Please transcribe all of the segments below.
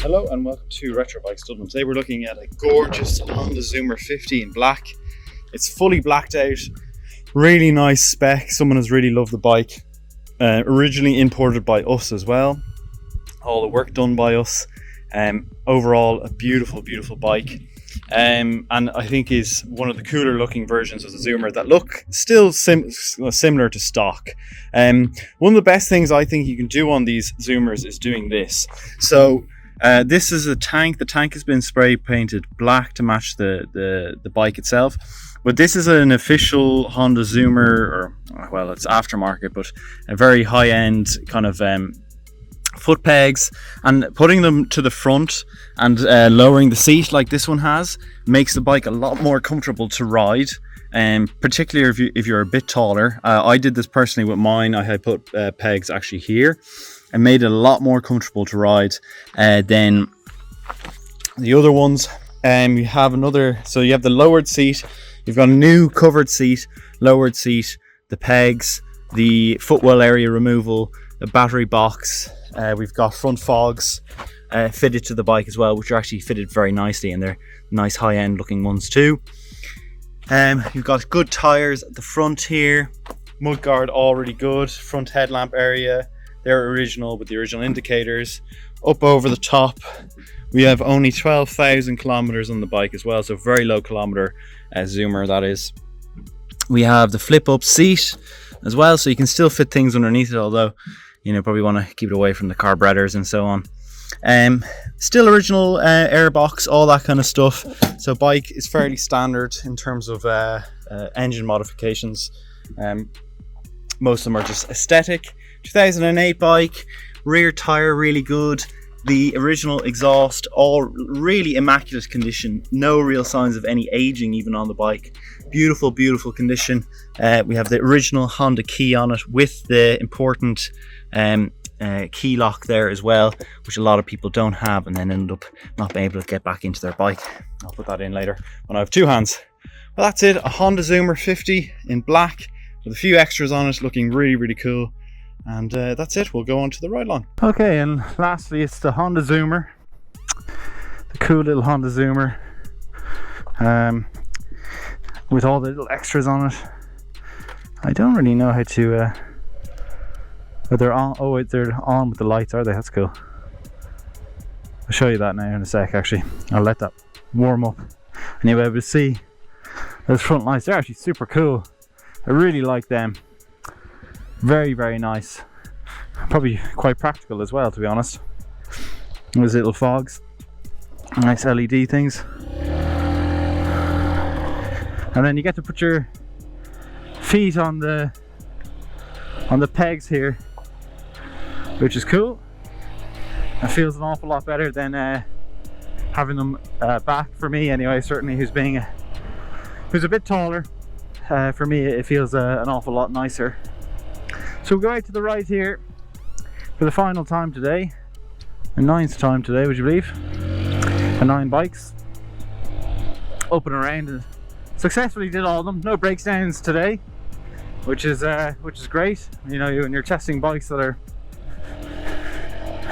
Hello and welcome to Retro Bikes Dublin. Today we're looking at a gorgeous Honda Zoomer 50 in black. It's fully blacked out, really nice spec. Someone has really loved the bike. Originally imported by us as well. All the work done by us. Overall a beautiful bike. And I think is one of the cooler looking versions of the Zoomer that look still similar to stock. One of the best things I think you can do on these Zoomers is doing this. So this is a tank. The tank has been spray painted black to match the bike itself. But this is an official Honda Zoomer, or well, it's aftermarket, but a very high end kind of foot pegs, and putting them to the front and lowering the seat like this one has makes the bike a lot more comfortable to ride, particularly if you're a bit taller. I did this personally with mine. I had put pegs actually here and made it a lot more comfortable to ride than the other ones. You have another, so you have the lowered seat, you've got a new covered seat, lowered seat, the pegs, the footwell area removal, the battery box. We've got front fogs fitted to the bike as well, which are actually fitted very nicely, and they're nice high-end looking ones too. You've got good tyres at the front here, mudguard already good, front headlamp area, they're original with the original indicators. Up over the top we have only 12,000 kilometers on the bike as well, so very low kilometer Zoomer that is. We have the flip up seat as well, so you can still fit things underneath it, although you know, probably want to keep it away from the carburetors and so on. Still original air box, all that kind of stuff. So bike is fairly standard in terms of engine modifications. Most of them are just aesthetic. 2008 bike, rear tire really good. The original exhaust, all really immaculate condition. No real signs of any aging even on the bike. Beautiful condition. We have the original Honda key on it with the important key lock there as well, which a lot of people don't have and then end up not being able to get back into their bike. I'll put that in later when I have two hands. Well, that's it. A Honda Zoomer 50 in black with a few extras on it, looking really cool. And that's it. We'll go on to the ride along. Okay, and lastly it's the Honda Zoomer, the cool little Honda Zoomer, with all the little extras on it. I don't really know how to they're on. Oh wait, they're on with the lights, are they? That's cool. I'll show you that now in a sec. Actually, I'll let that warm up and you'll be able to see those front lights. They're actually super cool. I really like them. Very nice. Probably quite practical as well, to be honest. Those little fogs, nice LED things, and then you get to put your feet on the pegs here, which is cool. It feels an awful lot better than having them back, for me anyway, certainly, who's a bit taller. For me it feels an awful lot nicer. So we'll go out to the right here for the final time today, the 9th time today, would you believe? The 9 bikes up and around, and successfully did all of them. No breakdowns today, which is great. You know, when you're testing bikes that are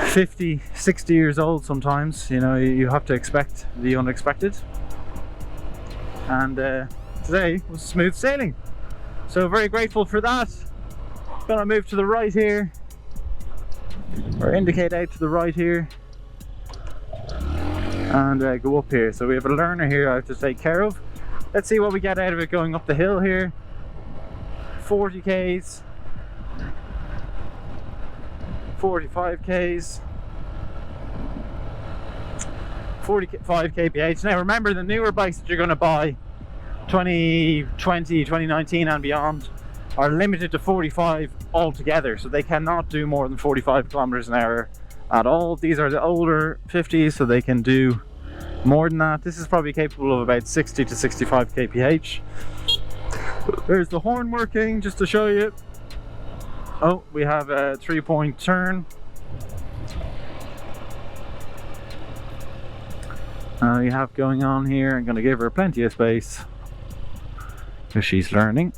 50, 60 years old, sometimes, you know, you have to expect the unexpected. And today was smooth sailing. So very grateful for that. Gonna move to the right here, or indicate out to the right here, and go up here. So we have a learner here I have to take care of. Let's see what we get out of it going up the hill here. 40 k's, 45 k's, 45 kph. Now remember, the newer bikes that you're going to buy 2020, 2019 and beyond are limited to 45 altogether, so they cannot do more than 45 kilometers an hour at all. These are the older 50s, so they can do more than that. This is probably capable of about 60 to 65 kph. There's the horn working, just to show you. Oh, we have a 3-point turn. You have going on here. I'm going to give her plenty of space because she's learning.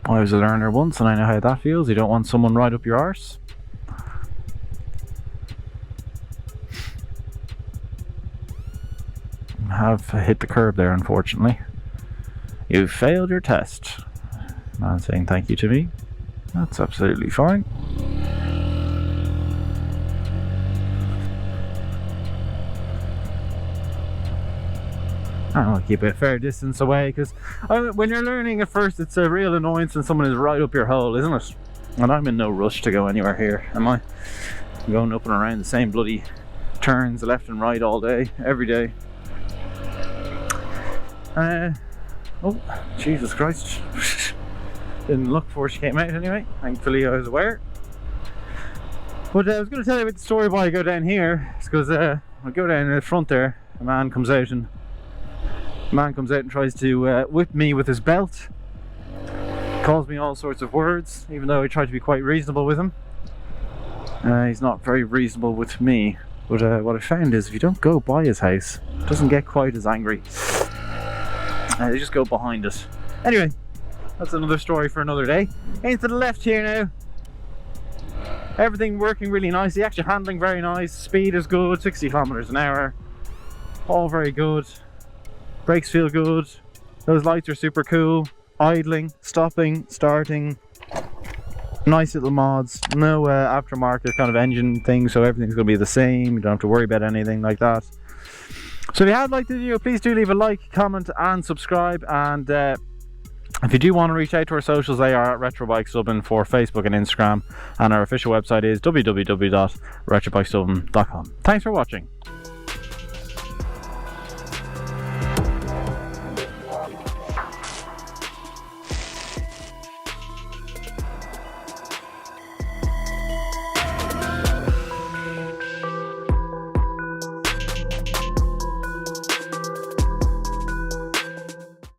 I was a learner once and I know how that feels. You don't want someone right up your arse. have hit the curb there, unfortunately. You've failed your test. Man saying thank you to me. That's absolutely fine. I'll keep a fair distance away, because when you're learning at first, it's a real annoyance when someone is right up your hole, isn't it? And I'm in no rush to go anywhere here, am I? I'm going up and around the same bloody turns left and right all day, every day. Oh, Jesus Christ. Didn't look before she came out anyway. Thankfully I was aware. But I was going to tell you about the story why I go down here. It's because I go down in the front there, a man comes out and tries to whip me with his belt. Calls me all sorts of words, even though I try to be quite reasonable with him. He's not very reasonable with me. But what I found is if you don't go by his house, it doesn't get quite as angry. They just go behind it. Anyway, that's another story for another day. Into the left here now. Everything working really nicely. Actually handling very nice. Speed is good, 60 kilometers an hour. All very good. Brakes feel good. Those lights are super cool. Idling, stopping, starting. Nice little mods. No aftermarket kind of engine thing, so everything's going to be the same. You don't have to worry about anything like that. So if you have liked the video, please do leave a like, comment and subscribe. And if you do want to reach out to our socials, they are at Retrobikes Dublin for Facebook and Instagram. And our official website is www.retrobikesdublin.com. Thanks for watching.